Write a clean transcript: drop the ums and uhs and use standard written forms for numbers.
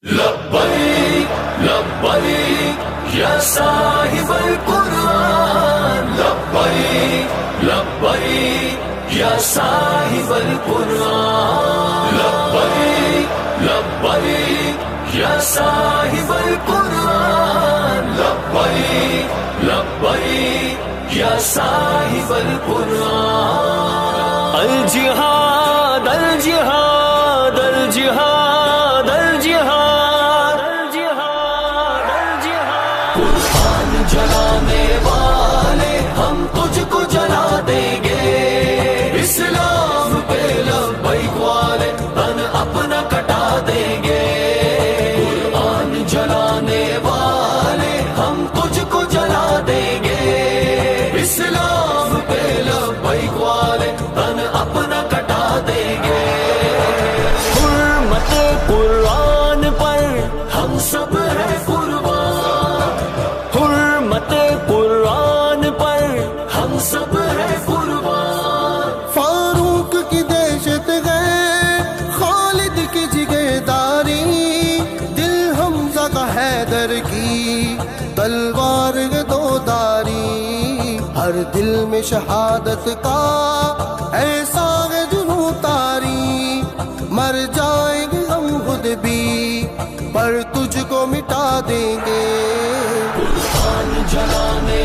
لبیک لبیک یا صاحب القرآن، لبیک لبیک یا صاحب القرآن، لبیک لبیک یا صاحب القرآن، لبیک لبیک یا صاحب القرآن۔ الجہاد الجہاد الجہاد الجہاد الجہاد الجہاد، قرآن جلانے والے ہم تجھ کو جلا دیں گے، اسلام پہ لبیک والے تن اپنا کٹا دیں گے، قرآن جلانے والے ہم تجھ کو جلا دیں گے، اسلام پہ لبیک والے تن اپنا کٹا دیں گے، حرمت قرآن پر ہم سب ہے قربان، حرمت قرآن پر ہم سب ہے قربان۔ فاروق کی دہشت ہے، خالد کی جگرداری، دل حمزہ کا حیدر کی تلوار ہے دو داری، ہر دل میں شہادت کا ایسا ہے جنوں تاری، مر جائیں گے ہم خود بھی پر تجھ کو مٹا دیں گے، قرآن جلانے